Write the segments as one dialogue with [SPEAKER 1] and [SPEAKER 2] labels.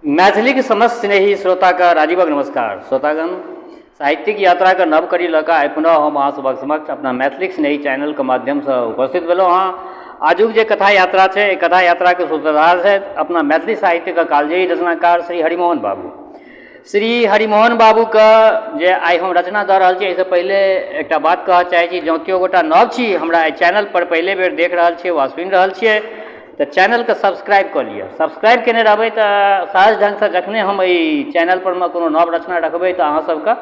[SPEAKER 1] मैथिली समस्त स्नेही श्रोता का राजीवक नमस्कार। श्रोतागण, साहित्यिक यात्रा का नव कड़ी लऽ कऽ आइ पुनः हम अहाँ सभक समक्ष अपना मैथिली स्नेही चैनल के माध्यम से उपस्थित भेलहुँ हाँ। आजुक जे कथा यात्रा है, कथा यात्रा के सूत्रधार है अपना मैथिली साहित्य का कालजयी रचनाकार श्री हरिमोहन बाबू। श्री हरिमोहन बाबू का जे आइ हम रचना दऽ रहल छी, एहिसँ पहिले एकटा बात कहऽ चाहै छी, जँ केओ गोटा नव छी हमरा एहि चैनल पर पहले बेर देख रहल छियै वा सुनि रहल छियै तो चैनल के सब्सक्राइब कर लिअ। सब्सक्राइब केने रहबै तो सहज ढंग से जखने हम एहि चैनल पर में कोनो नव रचना रखबै तो अहाँ सबके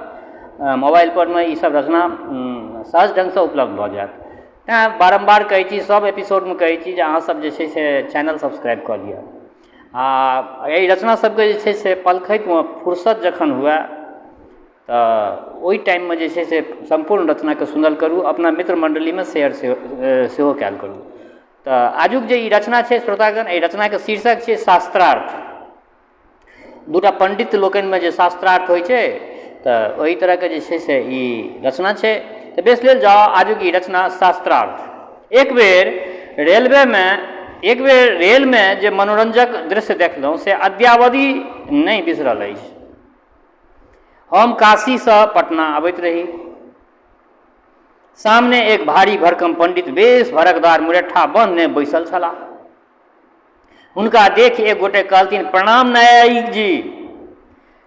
[SPEAKER 1] मोबाइल पर में ई सब रचना सहज ढंग से उपलब्ध भऽ जायत। तेँ बारम्बार कहै छी, सब एपिसोड में कहै छी जे अहाँ सब जे छै से चैनल सब्सक्राइब कऽ लिअ। आ एहि रचना सबके जे छै से पलखैत में फुर्सत जखन हुए तो ओहि टाइम में जे छै से संपूर्ण रचना के सुनल करू, अपना मित्र मंडली में शेयर सेहो कयल करू। तो आजुक जे ई रचना है श्रोतागण, एहि रचना के शीर्षक है शास्त्रार्थ। दूटा पंडित लोकनि में जे शास्त्रार्थ होइ छै तो ओहि तरह के जे छै से ई रचना है। तो बेस लेल जाओ आजुक ई रचना शास्त्रार्थ। एक बेर रेल में जे मनोरंजक दृश्य देखलहुँ से अद्यावधि नहीं बिसरल अछि। हम काशी से पटना आबैत रही, सामने एक भारी भरकम पंडित बेस भरकदार मुरठा बांधने बैसल छलाह। हुनका देख एक गोटे कहलथिन, प्रणाम न्यायिक जी।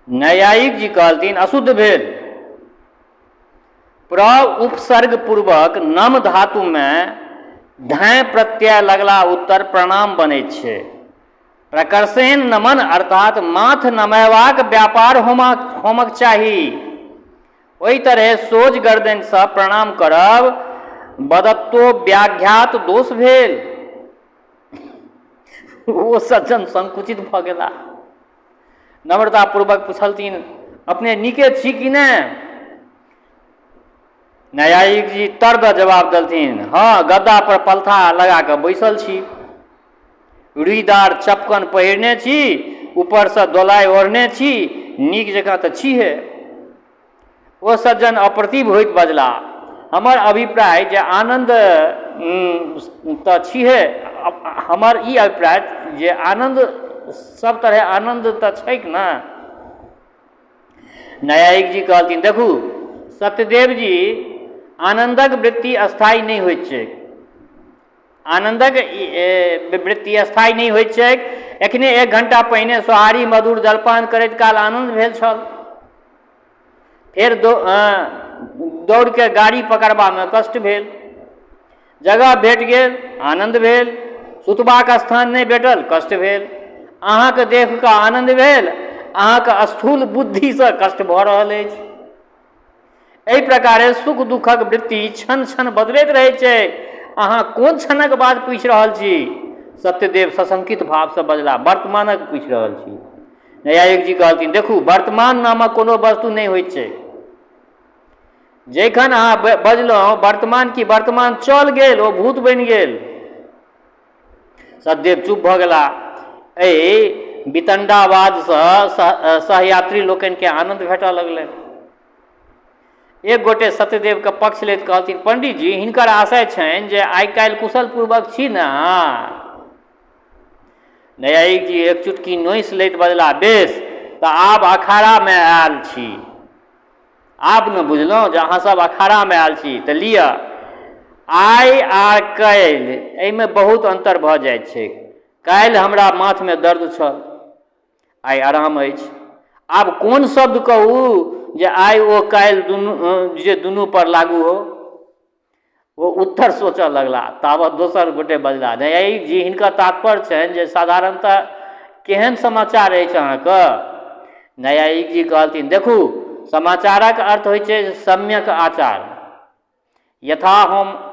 [SPEAKER 1] न्यायिक जी कहलथिन, अशुद्ध भेल। प्र उपसर्ग पूर्वक नम धातु में ढाई प्रत्यय लगला उत्तर प्रणाम बनै छै। प्रकर्षेण नमन अर्थात माथ नमयबाक व्यापार होमक चाही। ओहि तरह सोझ गर्दन से प्रणाम करब बदत्तो व्याघ्यात दोष भेल। ओ सज्जन संकुचित भऽ गेला, नम्रता पूर्वक पूछलथिन, अपने नीके छी कि नहि? न्यायिक जी तर्द जवाब देलथिन, हाँ, गद्दा पर पलथा लगा कऽ बैसल छी, रुईदार चपकन पहिरने छी, ऊपर से दोलाई ओढ़ने छी, नीक जकाँ तऽ छीहे। ओ सज्जन अप्रतिभ होइत बजला, हमर अभिप्राय जे आनंद तऽ छीहे, हमर ई अभिप्राय जे आनंद सब तरह आनंद तऽ छैक ने। न्यायिक जी कहलथिन, देखू सत्यदेव जी, आनंदक वृत्ति अस्थायी नहीं होइत छै। आनंदक वृत्ति अस्थायी नहीं होइत छै। एखने 1 घंटा पहिने सोहारी मधुर जलपान करैत काल आनंद भेल छल, फिर दौड़ के गाड़ी पकड़बा में कष्ट भेल, जगह भेट गेल आनंद भेल, सुतबाक स्थान नहीं भेटल कष्ट भेल। अहाँके देख कऽ आनंद भेल, अहाँके स्थूल बुद्धि से कष्ट भऽ रहल अछि। एहि प्रकारे सुख दुखक वृत्ति क्षण क्षण बदलैत रहै छै। अहाँ कोन क्षणक बात पूछि रहल छी? सत्यदेव सशंकित भाव से बजला, वर्तमानक पूछि रहल छी। न्यायिक जी कहलथिन, देखू वर्तमान नामक कोनो वस्तु नहीं होइत छै। जखन अहाँ बजलहुँ वर्तमान की वर्तमान चल गेल, ओ भूत बनि गेल। सत्यदेव चुप भऽ गेला। एहि वितंडावाद से सहयात्री लोकनि के आनंद भेटऽ लगलनि। एक गोटे सत्यदेव के पक्ष लैत कहलथिन, पंडित जी, हिनकर आशय छनि जे आइ काल्हि कुशल पूर्वक छी ने? न्यायिक जी एक चुटकी नोइस लैत बजला, बेस तऽ आब अखाड़ा में आयल छी। आब न बुझलहुँ जे अहाँ सब अखाड़ा में आयल छी, तऽ लिअ आइ आ काल्हि एहिमे बहुत अंतर भऽ जाइत छै। काल्हि हमरा माथ में दर्द छल, आइ आराम अछि। आब कोन शब्द कहू जे आइ ओ काल्हि जे दुनू पर लागू हो? वो उत्तर सोचऽ लगला। ताबत दोसर गोटे बजला, न्यायिक जी, हिनका तात्पर्य छनि जे साधारणतः केहन समाचार अछि अहाँके? न्यायिक जी कहलथिन, देखू समाचारक अर्थ होइ छै सम्यक आचार। यथा हम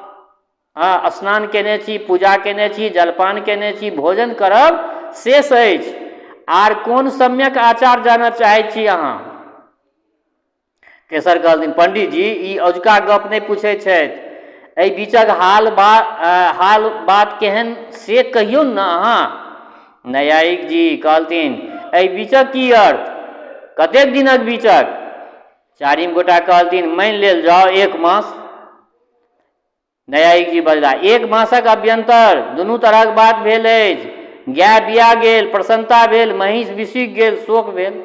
[SPEAKER 1] स्नान केने छी, पूजा केने छी, जलपान केने छी, भोजन करब शेष अछि। आर कोन सम्यक आचार जानऽ चाहै छी अहाँ? तेसर कहलथिन, पंडित जी, ई अजुका गप नहीं पूछै छथि, एहि बीचक हाल बात केहन से कहियौ ने अहाँ। न्यायिक जी कहलथिन, एहि बीचक की अर्थ? कतेक दिनक बीचक? चारिम गोटा कहलथिन, मानि लेल जाओ 1 मास। न्यायिक जी बजला, 1 मासक अभ्यंतर दुनू तरहक बात भेल अछि। गाय बिया गेल प्रसन्नता भेल, महिष बिसुकि गेल शोक भेल,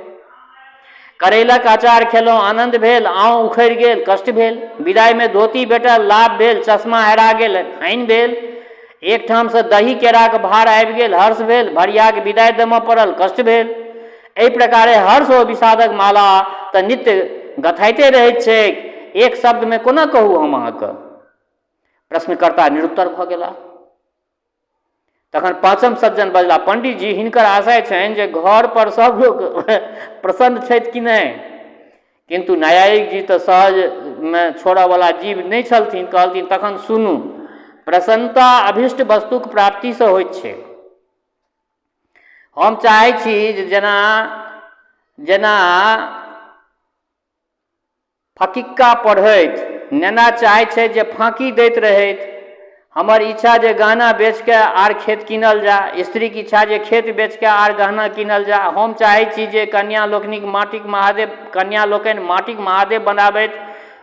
[SPEAKER 1] करैलक अचार खेलहुँ आनन्द भेल, आँव उखड़ि गेल कष्ट भेल, विदाइमे धोती भेटल लाभ भेल, चश्मा हेरा गेल हानि भेल, एक ठामसँ दही केराक भार आबि गेल हर्ष भेल, भरियाक विदाइ देमऽ पड़ल कष्ट भेल। एहि प्रकारे हर्ष ओ विषादक माला तऽ नित्य गथाइते रहैत छैक। एक शब्दमे कोना कहू हम अहाँके? प्रश्नकर्ता निरुत्तर भऽ गेला। तखन पाँचम सज्जन बजला, पंडित जी हिनकर आशय छनि जे घर पर सब लोग प्रसन्न छथि कि नहि, किंतु न्यायिक जी तऽ सहजमे छोड़यवला जीव नहि छलथिन। कहलथिन तखन सुनू, प्रसन्नता अभिष्ट वस्तुक प्राप्तिसँ होइत छै। हम चाहै छी जे जेना फकिक्का पढ़ैत नेना चाहै छै जे फाँकी दैत रहैत। हमर इच्छा जे गहना बेच के आर खेत कीनल जा, स्त्रीक इच्छा जे खेत बेच के आर गहना कीनल जा। हम चाहै छी जे कन्या लोकनि माटिक महादेव बनाबैत,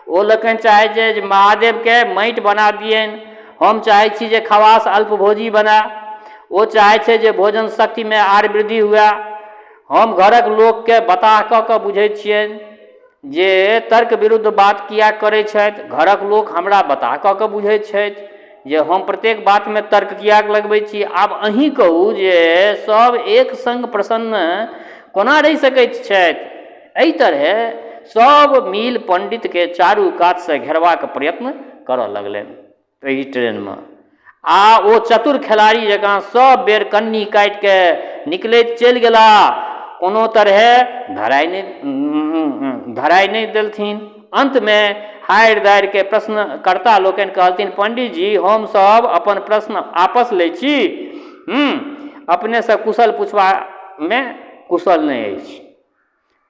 [SPEAKER 1] ओ लोकनि चाहै छै जे महादेवके माटि बना दियनि। हम चाहै छी जे खवास अल्पभोजी बना, ओ चाहै छै जे भोजन शक्तिमे आर वृद्धि हुए। हम घरक लोकके बताह कऽ कऽ बुझैत छियनि जे तर्क विरुद्ध बात किया करै छथि। घरक लोक हमरा बताह कऽ कऽ बुझैत छथि जे हम प्रत्येक बातमे तर्क किया लगबै छी। आब अहीँ कहू जे सब एक संग प्रसन्न कोना रहि सकैत छथि? एहि तरहे सब मिल पंडितके चारू कातसँ घेरबाक प्रयत्न करऽ लगलनि एहि ट्रेनमे। आ ओ चतुर खिलाड़ी जकाँ सब बेर कन्नी काटि के निकलैत चलि गेला, कोनो तरहे धराइ नहि देलथिन। अंतमे हारि दारि के प्रश्नकर्ता लोकनि कहलथिन, पंडित जी हम सब अपन प्रश्न आपस लै छी, अपनेसँ कुशल पुछबामे कुशल नहीं अछि।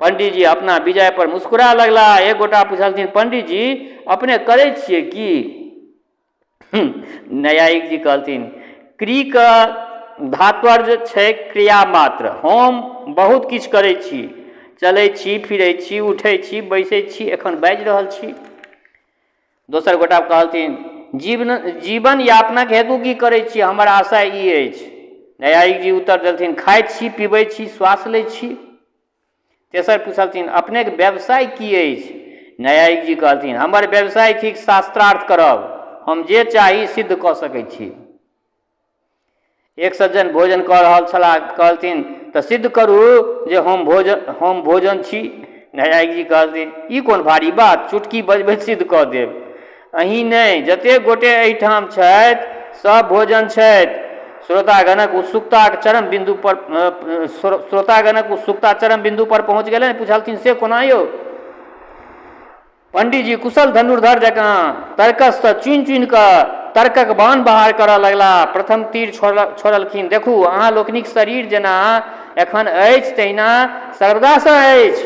[SPEAKER 1] पंडित जी अपना विजय पर मुस्कुरा लगला। एक गोटा पूछलथिन, पंडित जी अपने करै छियै की? न्यायिक जी कहलथिन, क्रिक धात्वर्य छै क्रिया मात्र। हम बहुत किछु करै छी, चलै छी, फिरै छी, उठै छी, बैसै छी, एखन बाजि रहल छी। दोसर गोटा कहलथिन, जीवन यापनक हेतु की करै छी? हमर आशय ई अछि। न्यायिक जी उत्तर देलथिन, खाइ छी, पीबै छी, श्वास लै छी। तेसर पूछलथिन, अपनेके व्यवसाय की अछि? न्यायिक जी कहलथिन, हमर व्यवसाय थिक शास्त्रार्थ करब। हम जे चाही सिद्ध कऽ सकैत छी। एक सज्जन भोजन कऽ रहल छलाह, कहलथिन तऽ सिद्ध करू जे हम भोजन छी। न्यायिक जी कहलथिन, ई कोन भारी बात, चुटकी बजबैत सिद्ध कऽ देब। अहीं नहि, जतेक गोटे एहिठाम छथि सब भोजन छथि। श्रोतागणक उत्सुकता चरम बिंदु पर पहुँच गेलै। पूछलथिन, से कोना यौ? पंडित जी कुशल धनुर्धर जकाँ तर्कससँ चुनि चुनि कऽ तर्कक बाण बहार करऽ लगला। प्रथम तीर छोड़लखिन, देखू अहाँ लोकनिक शरीर जेना एखन अछि तहिना सर्वदासँ अछि।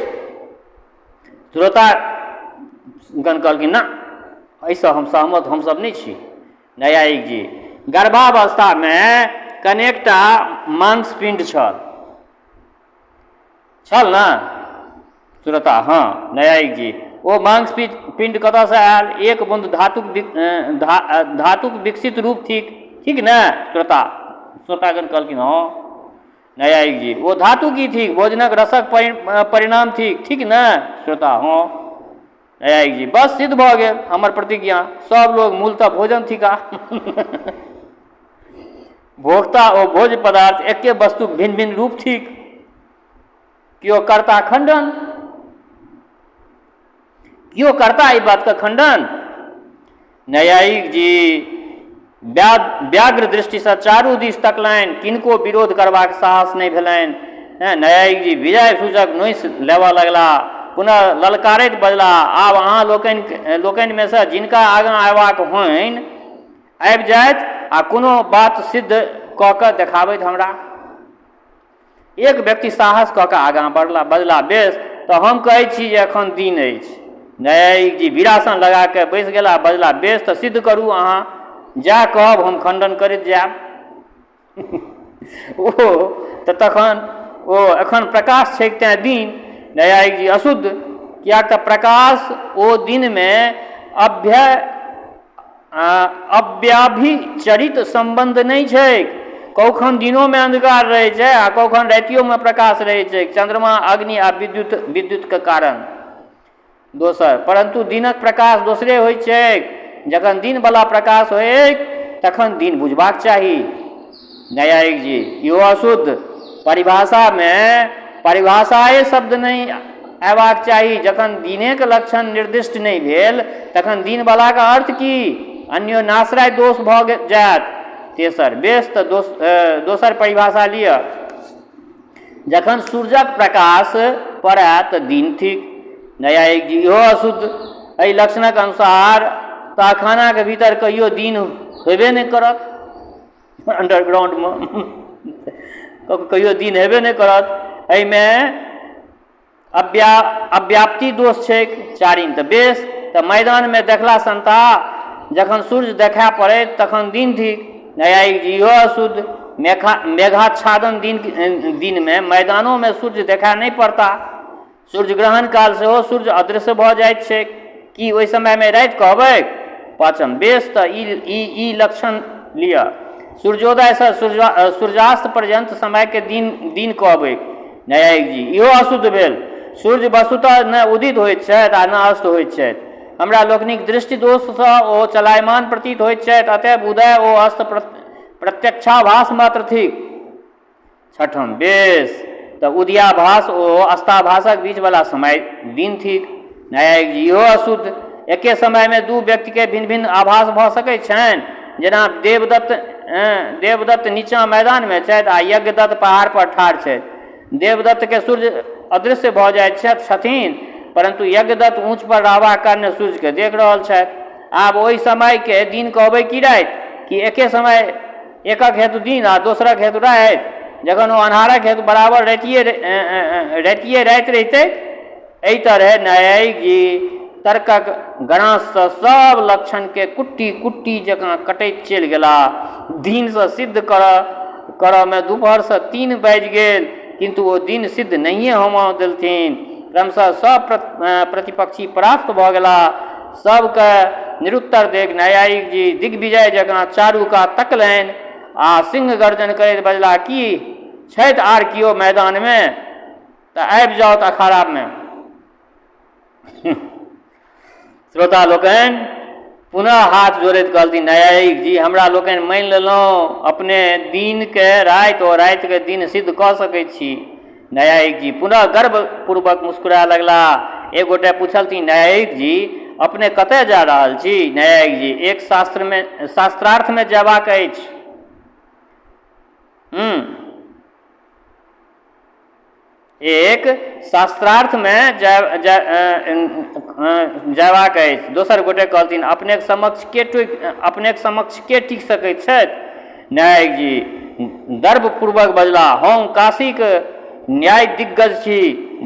[SPEAKER 1] श्रोतागण कहलखिन, ना, एहिसँ हम सहमत हमसभ नहीं छी। न्यायिक जी, गर्भावस्थामे कनेकटा मांसपिंड छल ना? श्रोता, हाँ। न्यायिक जी, ओ मांसपिंड कतऽसँ आयल? एक बूंद धातुक विकसित रूप ठीक ने? श्रोतागण कहलखिन, हाँ। न्यायिक जी, वो धातु की थी? भोजनक रसक परिणाम ठीक ने? श्रोता, हाँ। न्यायिक जी, बस सिद्ध भऽ गेल हमर प्रतिज्ञा। सब लोग मूलतः भोजन थिका। भोक्ता ओ भोज्य पदार्थ एके वस्तुक भिन्न भिन्न रूप थिक। क्यों करता खंडन? क्यों करता ई बात का खंडन? न्यायिक जी व्याग्र दृष्टिसँ चारू दिस तकलनि, किनको विरोध करबाक साहस नहीं भेलनि। न्यायिक जी विजय सूचक नोइस लेबऽ लगला, पुनः ललकारैत बजला, आब अहाँ लोकनिमे सँ जिनका आगाँ अयबाक होनि आबि जाइत आ कोनो बात सिद्ध कऽ कऽ देखाबैत हमरा। एक व्यक्ति साहस कऽ कऽ आगाँ बजला, बेस तऽ हम कहै छी जे एखन दिन अछि। न्यायिक जी वीरासन लगा के बैस गेला, बजला, बेस तऽ सिद्ध करू, अहाँ जा कहब हम खंडन करैत जायब। एखन प्रकाश छै तेँ दिन। न्यायिक जी, अशुद्ध, कियाक तऽ प्रकाश ओ दिनमे अव्याभिचरित संबंध नहीं छै। कखन दिनों में अंधकार रहे छै आ कखन रातियों में प्रकाश रहे छै, चंद्रमा, अग्नि आ विद्युत के कारण। दोसर, परंतु दिनक प्रकाश दोसरे होइ छै। जखन दिन वाला प्रकाश होय तखन दिन बुझबाक चाही। न्यायिक जी, इहो अशुद्ध परिभाषाए शब्द नहीं अयबाक चाही। जखन दिनेक लक्षण निर्दिष्ट नहीं भेल तखन दिन वाला का अर्थ की? अन्योन्याश्रय दोष भऽ जायत। तेसर, बेस तऽ दोसर परिभाषा लिअ। जखन सूर्यक प्रकाश पड़ै तऽ दिन थिक। न्यायिक जी, इहो अशुद्ध। एहि लक्षणक अनुसार तहखाना के भीतर कहियो दिन हेबे नहीं करत। अंडरग्राउंड में कहियो दिन हेबे नहीं करत। एहिमे अव्याप्ति दोष छै। चारिम तऽ बेस तऽ मैदान में देखला संता जखन सूर्य देखाय पड़े तखन दिन थिक। न्यायिक जी, इहो अशुद्ध। मेघाच्छादन दिन में मैदानों में सूर्य देखाय नहीं पड़ता। सूर्य ग्रहण काल सेहो सूर्य अदृश्य भऽ जाइत छै। कि ओहि समय में राति कहबै? पाँचम, बेस तऽ ई लक्षण लिअ। सूर्योदय से सूर्यास्त पर्यंत समय के दिन कहबै। न्यायिक जी, इहो अशुद्ध भेल। सूर्य वस्तुतः न उदित होइत छथि आ न अस्त होइत छथि। हमरा लोकनिक दृष्टि दोषसँ ओ चलायमान प्रतीत होइत छथि, अतएव उदय ओ अस्त प्रत्यक्षाभास मात्र थिक। छठम, बेस तऽ उदयाभास ओ अस्ताभासक बीच वाला समय दिन थिक। न्यायिक जी, इहो अशुद्ध। एके समय में दू व्यक्ति के भिन्न भिन्न आभास भऽ सकैत छनि। जेना देवदत्त नीचाँ मैदान में छथि आ यज्ञदत्त पहाड़ पर ठाढ़ छथि। देवदत्त के सूर्य अदृश्य भऽ जाइत छथिन, परंतु यज्ञदत्त ऊँच पर रहबाक कारण सूर्य के देख रहल छथि। आब ओहि समय के दिन कहबै कि राति? कि एके समय एकक हेतु दिन आ दोसरक हेतु राति? जखन ओ अन्हारक हेतु बराबर रातिये राति रहितै। एहि तरह न्यायिक जी तर्कक गणासँ सब लक्षण के कुट्टी कुट्टी जकाँ कटैत चलि गेला। दिन से सिद्ध करऽ में दुपहर से 3 बाजि गेल, किंतु ओ दिन सिद्ध नहिए होमऽ देलथिन। क्रमशः सब प्रतिपक्षी परास्त भऽ गेला। सबके निरुत्तर देख न्यायिक जी दिग्विजय जकाँ चारू कात तकलनि आ सिंह गर्जन करैत बजला, की छथि आर कियो मैदान में? तऽ आबि जाओ अखाड़ा में। श्रोता लोकनि पुनः हाथ जोड़ैत कहलथिन, न्यायिक जी, हमरा लोकनि मानि लेलहुँ अपने दिन के राति और राति के दिन सिद्ध कऽ सकैत छी। न्यायिक जी पुनः गर्वपूर्वक मुस्कुराए लगला। एक गोटे पूछलथिन, न्यायिक जी, अपने कतय जा रहल छी? न्यायिक जी, एक शास्त्रार्थ में जयबाक अछि। एक शास्त्रार्थ में जयबाक अछि। दोसर गोटे कहलथिन, अपनेक समक्ष के टिक सकैत छथि? न्यायिक जी गर्वपूर्वक बजला, हम काशीक न्याय दिग्गज छी,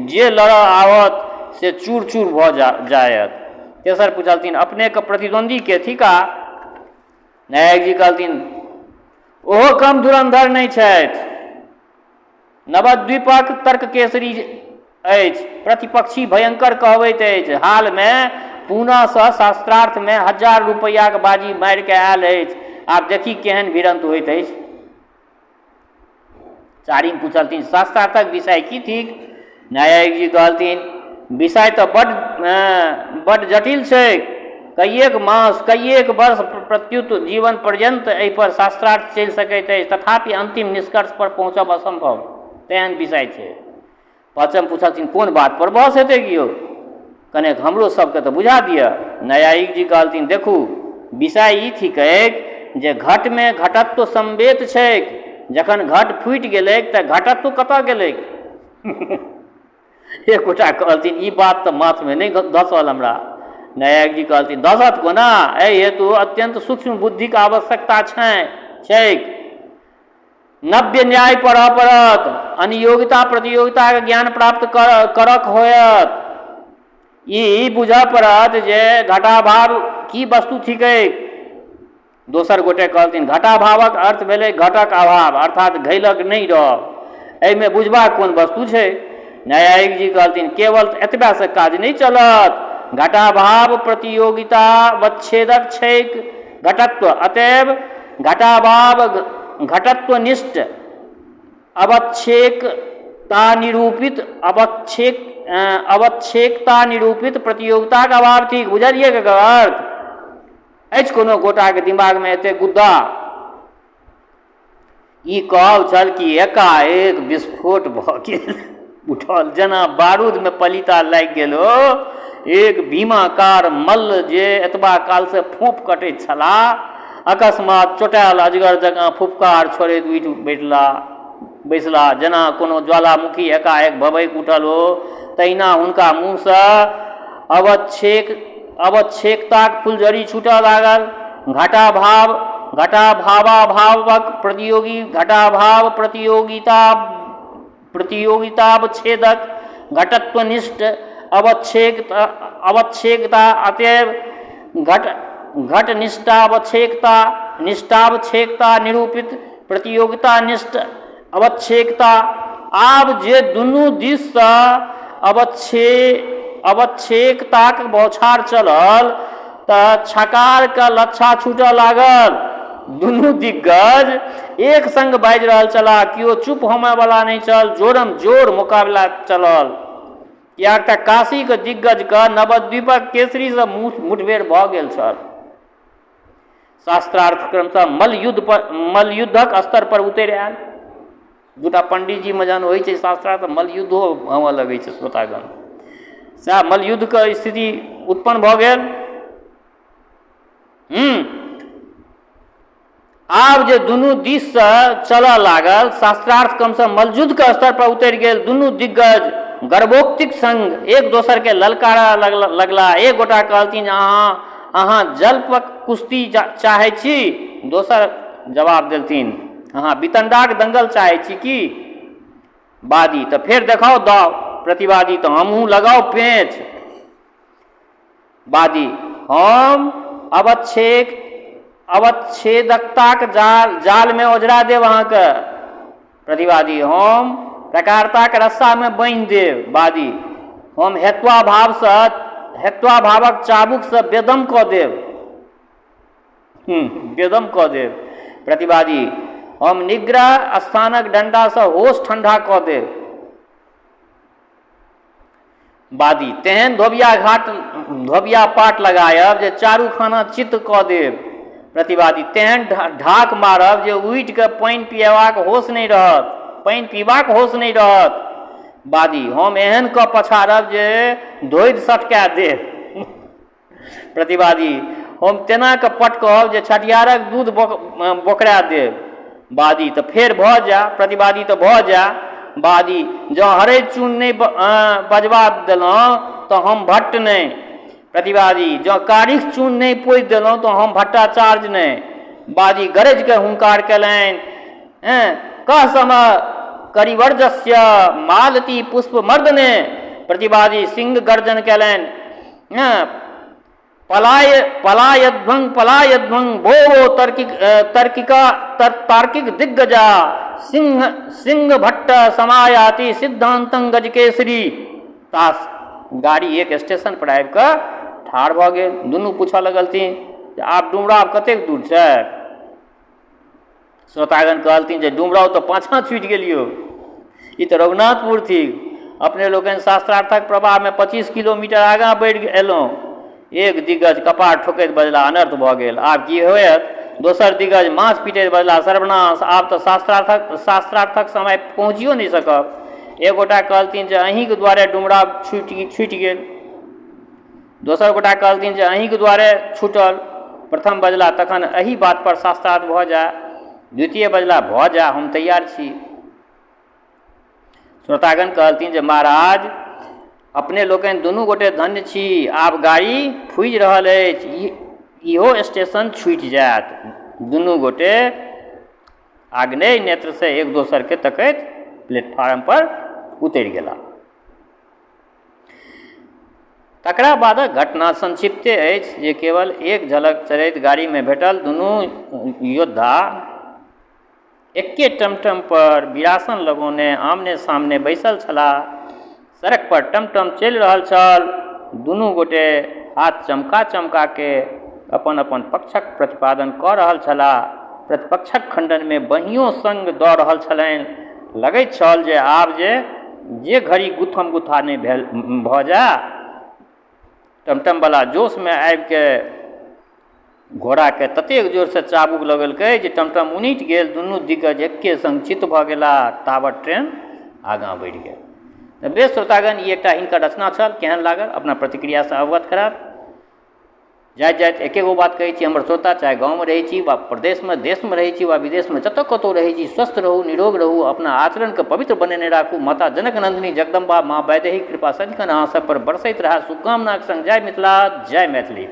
[SPEAKER 1] जे लड़ऽ आवत से चूर चूर भऽ जायत। तेसर पूछलथिन, अपने के प्रतिद्वंदी के थिका? न्यायिक जी कहलथिन, ओहो कम धुरंधर नहीं छथि। नवद्वीपक तर्क केसरी अछि, प्रतिपक्षी भयंकर कहबैत अछि। हाल में पुनः सँ शास्त्रार्थ में 1000 रुपैया के बाजी मारि के आयल अछि। आब देखी केहन भिड़ंत होइत अछि। चारिम पूछलथिन, शास्त्रार्थक विषय की थिक? न्यायिक जी कहलथिन, विषय तऽ बड्ड जटिल छै। कईएक मास कईएक वर्ष प्रत्युत जीवन पर्यंत एहि पर शास्त्रार्थ चलि सकैत अछि, तथापि अंतिम निष्कर्ष पर पहुँचब असंभव तेहन विषय छै। पाँचम पूछलथिन, कोन बात पर बहस हेतै कियो? कनेक हमरो सबके तऽ बुझा दिअ। न्यायिक जी कहलथिन, देखू, विषय ई थिकैक जे घट में घटत्व संवेत छैक। जखन घट फूटि गेलैक तऽ घटत्व कतऽ गेलैक? एक गोटा कहलथिन, ई बात तऽ माथ में नहीं धसल हमरा। न्यायिक जी कहलथिन, धसत कोना? एहि हेतु अत्यंत सूक्ष्म बुद्धि के आवश्यकता छैक। नव्य न्याय पढ़ऽ पड़त, अनियोगिता प्रतियोगिता के ज्ञान प्राप्त करक होयत। ई बुझऽ पड़त जे घटाभाव की वस्तु थिकैक। दोसर गोटे कहलथिन, घटाभावक अर्थ भेलै घटक अभाव, अर्थात घैलक नहीं रहब। एहिमे बुझबाक कोन वस्तु छै? न्यायिक जी कहलथिन, केवल एतबा से काज नहीं चलत। घटाभाव प्रतियोगिता वच्छेदक छैक घटत्व, अतएव घटाभाव घटत्वनिष्ठ अवच्छेकता निरूपित प्रतियोगिता का अभाव थी। बुझलिए के अर्थ अछि कोनो गोटा के दिमाग में एते गुद्दा ई कहब छल कि एकाएक विस्फोट भऽ गेल, उठल जेना बारूद में पलीता लागि गेल हो। एक भीमाकार मल्ल जे एतबा काल से फूंप कटैत छलाह, अकस्मात चोटायल अजगर जकाँ फुफकार छोड़ैत उठि बैसला जेना कोनो ज्वालामुखी एकाएक भभकि उठल हो। तहिना हुनका मुँह से अवच्छेकताक फुलझड़ी छूटऽ लागल। प्रतियोगितावच्छेदक घटत्वनिष्ठ अवच्छेकता अतएव निष्ठावच्छेकता निरूपित प्रतियोगितानिष्ठ अवच्छेकता। आब जे दुनू दिस सँ अवच्छेकताक बौछार चलल तऽ छकार के लच्छा छूटऽ लागल। दुनू दिग्गज एक संग बाजि रहल छलाह, कियो चुप होमय वाला नहीं छल। जोरम जोर मुकाबला चलल, कियाक तऽ काशी के दिग्गज के नवद्वीपक केसरी से मुठभेड़ भऽ गेल छल। शास्त्रार्थ क्रमशः मल्लयुद्धक स्तर पर उतरि आयल। दूटा पंडित जी में जहन होइ छै शास्त्रार्थ तऽ मल्लयुद्धो होमय लगै छै श्रोतागण। सएह मल्लयुद्ध के स्थिति उत्पन्न भऽ गेल। आब जे दुनू दिस से चलऽ लागल, शास्त्रार्थ क्रमशः मल्लयुद्ध के स्तर पर उतरि गेल। दुनू दिग्गज गर्वोक्तिक संग एक दोसर के ललकारा लगला। एक गोटा कहलथिन, अहाँ जलपक कुश्ती चाहै छी? दोसर जवाब देलथिन, अहाँ वितंडाक दंगल चाहै छी की? वादी, तऽ फेर देखाओ दाव। प्रतिवादी, तऽ हमहूँ लगाओ पेंच। वादी, हम अवच्छेदकताक जाल में ओझरा देब अहाँके। प्रतिवादी, हम प्रकारताक रस्सा में बान्हि देब। वादी, हम हेत्वाभावक चाबुक से बेदम कऽ देब। बेदम कऽ देब। प्रतिवादी, हम निग्रह स्थानक डंडा से होश ठंडा कऽ देब। वादी, तेहन धोबिया पाट लगायब जे चारू खाना चित्त कऽ देब। प्रतिवादी, तेहन ढाक मारब जे उठि के पानि पीबाक होश नहीं रहत। वादी, हम एहन कऽ पछाड़ब जे धोइद सटका देब। प्रतिवादी, हम तेना के पटकब जे छठियारक दूध बोकरा देब। वादी, तऽ फेर भऽ जा। प्रतिवादी, तऽ भऽ जा। वादी, जँ हरैद चून नहीं बजबा देलहुँ तऽ हम भट्ट नहीं। प्रतिवादी, जँ कारिख चून नहीं पोति देलहुँ तऽ हम भट्टाचार्य नहीं। वादी गरज के हुंकार केलनि, कह समय करिवर्जस्य मालती पुष्प मर्दने। प्रतिवादी सिंह गर्जन केलनि, पलायध्वं भो तार्किक दिग्गजा सिंह भट्ट समायाति सिद्धांतं गजकेसरी। तास गाड़ी एक स्टेशन पर आबि कऽ ठाढ़ भऽ गेल। दुनू पूछऽ लगलथिन जे आब डुमराव कतेक दूर छै? श्रोतागण कहलथिन जे डुमराव तऽ पाछाँ छूटि गेलियो, ई तऽ रघुनाथपुर थी। अपने लोकनि शास्त्रार्थक प्रवाह में 25 किलोमीटर आगाँ बढ़ि एलहुँ। एक दिग्गज कपार ठोकैत बजला, अनर्थ भऽ गेल, आब की होयत? दोसर दिग्गज माथ पीटैत बजला, सर्वनाश, आब तऽ शास्त्रार्थक समय पहुँचियो नहीं सकब। एक गोटा कहलथिन जे अहींके द्वारे डुमराव छूटि गेल। दोसर गोटा कहलथिन जे अहींके द्वारे छूटल। प्रथम बजला, तखन एही बात पर शास्त्रार्थ भऽ जाय। द्वितीय बजला, भऽ जा, हम तैयार छी। श्रोतागण कहलथिन जे महाराज, अपने लोकनि दुनू गोटे धन्य छी। आब गाड़ी फूजि रहल अछि, इहो स्टेशन छूटि जायत। दुनू गोटे आग्नेय नेत्र से एक दोसर के तकैत प्लेटफार्म पर उतरि गेला। तकरा बादक घटना संक्षिप्ते अछि जे केवल एक झलक चलैत गाड़ी में भेटल। दुनू योद्धा एके टमटम पर बिरासन लगौने आमने सामने बैसल छलाह। सड़क पर टमटम चलि रहल छल। दुनू गोटे हाथ चमका के अपन अपन पक्षक प्रतिपादन कऽ रहल छलाह। प्रतिपक्षक खंडन में बहियों संग दऽ रहल छलनि। लगैत छल जे आब जे घड़ी गुथम गुथा नहि भेल भऽ जा। टमटमवला जोशमे आबि के घोड़ाके ततेक जोरसँ चाबुक लगेलकै जे टमटम उनटि गेल। दुनू दिग्गज एके संग चित्त भऽ गेलाह। ताबत ट्रेन आगाँ बढ़ि गेल। तऽ बेस श्रोतागण, ई एकटा हिनकर रचना छल। केहन लागल अपना प्रतिक्रियासँ अवगत करायब। जाइत जाइत एके गो बात कहै छी हमर श्रोता, चाहे गाँवमे रहै छी वा प्रदेशमे देशमे रहै छी वा विदेशमे जतऽ कतहु रहै छी, स्वस्थ रहू, निरोग रहू, अपना आचरणके पवित्र बनेने राखू। माता जनक नंदिनी जगदम्बा माँ वैदेही कृपा सदिखन अहाँ सब पर बरसैत रहा। शुभकामनाक संग जय मिथिला, जय मैथिली।